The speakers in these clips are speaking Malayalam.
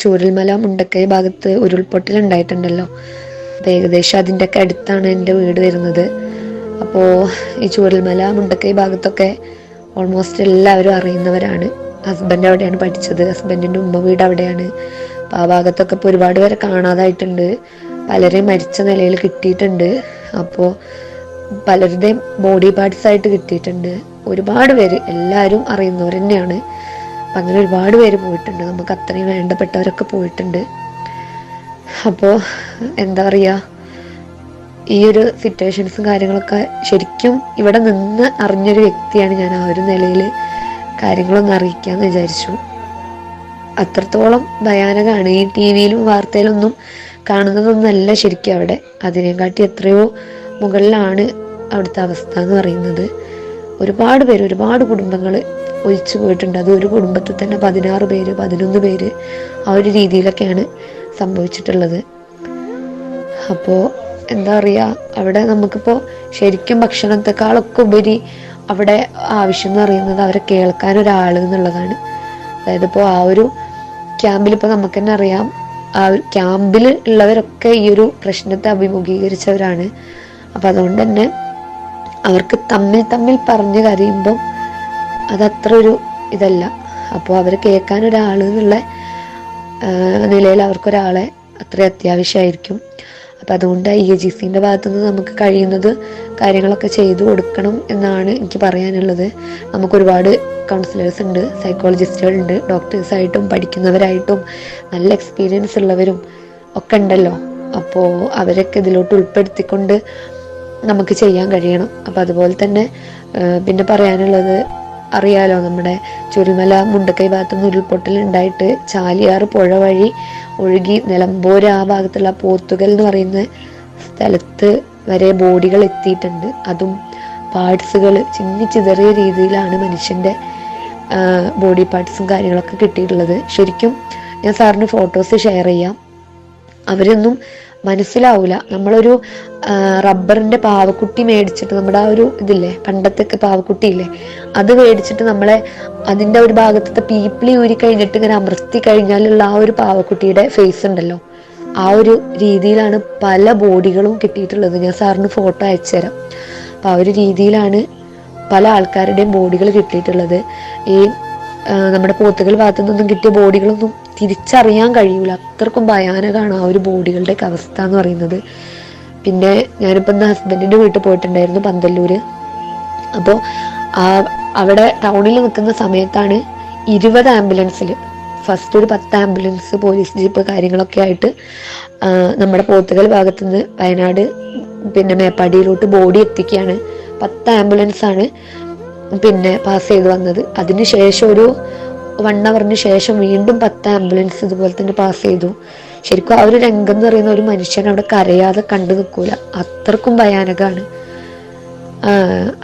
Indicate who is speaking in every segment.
Speaker 1: ചൂരൽമല മുണ്ടക്കൈ ഭാഗത്ത് ഉരുൾപൊട്ടൽ ഉണ്ടായിട്ടുണ്ടല്ലോ. അപ്പോൾ ഏകദേശം അതിൻ്റെയൊക്കെ അടുത്താണ് എൻ്റെ വീട് വരുന്നത്. അപ്പോൾ ഈ ചൂരൽമല മുണ്ടക്കൈ ഭാഗത്തൊക്കെ ഓൾമോസ്റ്റ് എല്ലാവരും അറിയുന്നവരാണ്. ഹസ്ബൻഡ് അവിടെയാണ് പഠിച്ചത്, ഹസ്ബൻഡിൻ്റെ ഉമ്മ വീട് അവിടെയാണ്. അപ്പോൾ ആ ഭാഗത്തൊക്കെ ഇപ്പോൾ ഒരുപാട് പേരെ കാണാതായിട്ടുണ്ട്, പലരെയും മരിച്ച നിലയിൽ കിട്ടിയിട്ടുണ്ട്. അപ്പോൾ പലരുടെയും ബോഡി പാർട്സ് ആയിട്ട് കിട്ടിയിട്ടുണ്ട്. ഒരുപാട് പേര് എല്ലാവരും അറിയുന്നവർ തന്നെയാണ്. അപ്പം അങ്ങനെ ഒരുപാട് പേര് പോയിട്ടുണ്ട്, നമുക്ക് അത്രയും വേണ്ടപ്പെട്ടവരൊക്കെ പോയിട്ടുണ്ട്. അപ്പോൾ എന്താ പറയുക, ഈ ഒരു സിറ്റുവേഷൻസും കാര്യങ്ങളൊക്കെ ശരിക്കും ഇവിടെ നിന്ന് അറിഞ്ഞൊരു വ്യക്തിയാണ് ഞാൻ. ആ ഒരു നിലയിൽ കാര്യങ്ങളൊന്നും അറിയിക്കാമെന്ന് വിചാരിച്ചു. അത്രത്തോളം ഭയാനകമാണ്. ഈ ടി വിയിലും വാർത്തയിലൊന്നും കാണുന്നതൊന്നല്ല ശരിക്കും അവിടെ. അതിനെക്കാട്ടി എത്രയോ മുകളിലാണ് അവിടുത്തെ അവസ്ഥ എന്ന് പറയുന്നത്. ഒരുപാട് പേര്, ഒരുപാട് കുടുംബങ്ങൾ ഒഴിച്ചു പോയിട്ടുണ്ട്. അത് ഒരു കുടുംബത്തിൽ തന്നെ 16 പേര് 11 പേര് ആ ഒരു രീതിയിലൊക്കെയാണ് സംഭവിച്ചിട്ടുള്ളത്. അപ്പോൾ എന്താ പറയുക, അവിടെ നമുക്കിപ്പോൾ ശരിക്കും ഭക്ഷണത്തെക്കാളൊക്കെ ഉപരി അവിടെ ആവശ്യം എന്ന് പറയുന്നത് അവരെ കേൾക്കാൻ ഒരാൾ എന്നുള്ളതാണ്. അതായത് ഇപ്പോൾ ആ ഒരു ക്യാമ്പിൽ ഇപ്പോൾ നമുക്ക് തന്നെ അറിയാം, ആ ക്യാമ്പിൽ ഉള്ളവരൊക്കെ ഈ ഒരു പ്രശ്നത്തെ അഭിമുഖീകരിച്ചവരാണ്. അപ്പം അതുകൊണ്ട് തന്നെ അവർക്ക് തമ്മിൽ പറഞ്ഞ് കരയുമ്പം അതത്ര ഒരു ഇതല്ല. അപ്പോൾ അവർ കേൾക്കാൻ ഒരാൾ എന്നുള്ള നിലയിൽ അവർക്കൊരാളെ അത്ര അത്യാവശ്യമായിരിക്കും. അപ്പം അതുകൊണ്ട് IAGCൻ്റെ ഭാഗത്തുനിന്ന് നമുക്ക് കഴിയുന്നത് കാര്യങ്ങളൊക്കെ ചെയ്തു കൊടുക്കണം എന്നാണ് എനിക്ക് പറയാനുള്ളത്. നമുക്കൊരുപാട് കൗൺസിലേഴ്സ് ഉണ്ട്, സൈക്കോളജിസ്റ്റുകളുണ്ട്, ഡോക്ടേഴ്സായിട്ടും പഠിക്കുന്നവരായിട്ടും നല്ല എക്സ്പീരിയൻസ് ഉള്ളവരും ഒക്കെ ഉണ്ടല്ലോ. അപ്പോൾ അവരൊക്കെ ഇതിലോട്ട് ഉൾപ്പെടുത്തിക്കൊണ്ട് നമുക്ക് ചെയ്യാൻ കഴിയണം. അപ്പം അതുപോലെ തന്നെ പിന്നെ പറയാനുള്ളത്, അറിയാലോ, നമ്മുടെ ചുരിമല മുണ്ടക്കൈ ഭാഗത്തുനിന്ന് ഉരുൾപൊട്ടൽ ഉണ്ടായിട്ട് ചാലിയാർ പുഴ വഴി ഒഴുകി നിലമ്പൂര് ആ ഭാഗത്തുള്ള പോത്തുകൽ എന്ന് പറയുന്ന സ്ഥലത്ത് വരെ ബോഡികൾ എത്തിയിട്ടുണ്ട്. അതും പാർട്സുകൾ ചിന്നിച്ചിതറിയ രീതിയിലാണ് മനുഷ്യൻ്റെ ബോഡി പാർട്സും കാര്യങ്ങളൊക്കെ കിട്ടിയിട്ടുള്ളത്. ശരിക്കും ഞാൻ സാറിന് ഫോട്ടോസ് ഷെയർ ചെയ്യാം. അവരൊന്നും മനസ്സിലാവൂല. നമ്മളൊരു റബ്ബറിൻ്റെ പാവക്കുട്ടി മേടിച്ചിട്ട്, നമ്മുടെ ആ ഒരു ഇതില്ലേ, പണ്ടത്തെ പാവക്കുട്ടിയില്ലേ, അത് മേടിച്ചിട്ട് നമ്മളെ അതിൻ്റെ ഒരു ഭാഗത്തെ പീപ്പിളി ഊരി കഴിഞ്ഞിട്ട് ഇങ്ങനെ അമർത്തി കഴിഞ്ഞാലുള്ള ആ ഒരു പാവക്കുട്ടിയുടെ ഫേസ് ഉണ്ടല്ലോ, ആ ഒരു രീതിയിലാണ് പല ബോഡികളും കിട്ടിയിട്ടുള്ളത്. ഞാൻ സാറിന് ഫോട്ടോ അയച്ചു തരാം. അപ്പോൾ ആ ഒരു രീതിയിലാണ് പല ആൾക്കാരുടെയും ബോഡികൾ കിട്ടിയിട്ടുള്ളത്. ഈ നമ്മുടെ പോത്തുകൾ ഭാഗത്തു നിന്നൊന്നും കിട്ടിയ ബോഡികളൊന്നും തിരിച്ചറിയാൻ കഴിയൂല, അത്രക്കും ഭയാനകമാണ് ആ ഒരു ബോഡികളുടെയൊക്കെ അവസ്ഥ എന്ന് പറയുന്നത്. പിന്നെ ഞാനിപ്പോൾ ഇന്ന് ഹസ്ബൻഡിൻ്റെ വീട്ടിൽ പോയിട്ടുണ്ടായിരുന്നു, പന്തല്ലൂർ. അപ്പോൾ അവിടെ ടൗണിൽ നിൽക്കുന്ന സമയത്താണ് 20 ആംബുലൻസിൽ ഫസ്റ്റ് ഒരു 10 ആംബുലൻസ്, പോലീസ് ജീപ്പ് കാര്യങ്ങളൊക്കെ ആയിട്ട് നമ്മുടെ പോത്തുകൽ ഭാഗത്തുനിന്ന് വയനാട് പിന്നെ മേപ്പാടിയിലോട്ട് ബോഡി എത്തിക്കുകയാണ്. 10 ആംബുലൻസാണ് പിന്നെ പാസ് ചെയ്ത് വന്നത്. അതിന് ശേഷം ഒരു 1 അവറിന് ശേഷം വീണ്ടും 10 ആംബുലൻസ് ഇതുപോലെ തന്നെ പാസ് ചെയ്തു. ശരിക്കും ആ ഒരു രംഗം എന്ന് പറയുന്ന ഒരു മനുഷ്യൻ അവിടെ കരയാതെ കണ്ടു നിൽക്കൂല, അത്രക്കും ഭയാനകമാണ്.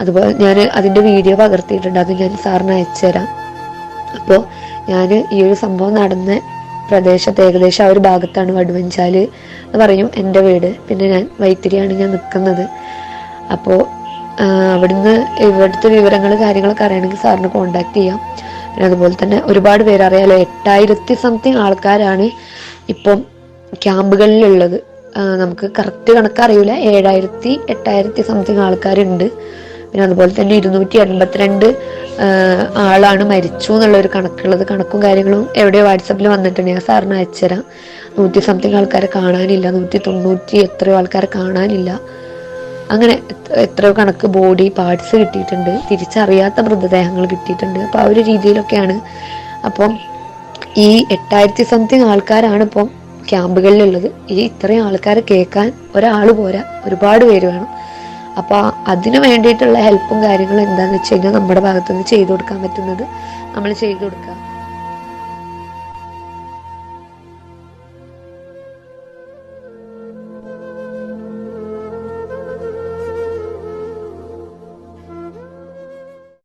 Speaker 1: അതുപോലെ ഞാൻ അതിൻ്റെ വീഡിയോ പകർത്തിയിട്ടുണ്ട്, അത് ഞാൻ സാറിന് അയച്ചു തരാം. അപ്പോൾ ഞാൻ ഈ ഒരു സംഭവം നടന്ന പ്രദേശത്ത് ഏകദേശം ആ ഒരു ഭാഗത്താണ്, വടുവഞ്ചാൽ എന്ന് പറയും എൻ്റെ വീട്. പിന്നെ ഞാൻ വൈത്തിരിയാണ് ഞാൻ നിൽക്കുന്നത്. അപ്പോൾ അവിടുന്ന് ഇവിടുത്തെ വിവരങ്ങൾ കാര്യങ്ങളൊക്കെ അറിയണമെങ്കിൽ സാറിന് കോണ്ടാക്ട് ചെയ്യാം. പിന്നെ അതുപോലെ തന്നെ ഒരുപാട് പേര് അറിയാലോ, 8000 സംതിങ് ആൾക്കാരാണ് ഇപ്പം ക്യാമ്പുകളിലുള്ളത്. നമുക്ക് കറക്റ്റ് കണക്ക് അറിയില്ല, 7000 8000 സംതിങ് ആൾക്കാരുണ്ട്. പിന്നെ അതുപോലെ തന്നെ 282 ആളാണ് മരിച്ചു എന്നുള്ളൊരു കണക്കുള്ളത്. കണക്കും കാര്യങ്ങളും എവിടെയോ വാട്സപ്പിൽ വന്നിട്ടുണ്ട്, ഞാൻ സാറിന് അയച്ചുതരാം. 100 സംതിങ് ആൾക്കാരെ കാണാനില്ല, 190 എത്രയോ ആൾക്കാരെ കാണാനില്ല. അങ്ങനെ എത്രയോ കണക്ക് ബോഡി പാർട്സ് കിട്ടിയിട്ടുണ്ട്, തിരിച്ചറിയാത്ത മൃതദേഹങ്ങൾ കിട്ടിയിട്ടുണ്ട്. അപ്പോൾ ആ ഒരു രീതിയിലൊക്കെയാണ്. അപ്പം ഈ 8000 സംതിങ് ആൾക്കാരാണ് ഇപ്പം ക്യാമ്പുകളിലുള്ളത്. ഈ ഇത്രയും ആൾക്കാരെ കേൾക്കാൻ ഒരാൾ പോരാ, ഒരുപാട് പേര് വേണം. അപ്പോൾ അതിന് വേണ്ടിയിട്ടുള്ള ഹെൽപ്പും കാര്യങ്ങളും എന്താണെന്ന് വെച്ച് കഴിഞ്ഞാൽ നമ്മുടെ ഭാഗത്തുനിന്ന് ചെയ്തു കൊടുക്കാൻ പറ്റുന്നത് നമ്മൾ ചെയ്തു കൊടുക്കുക.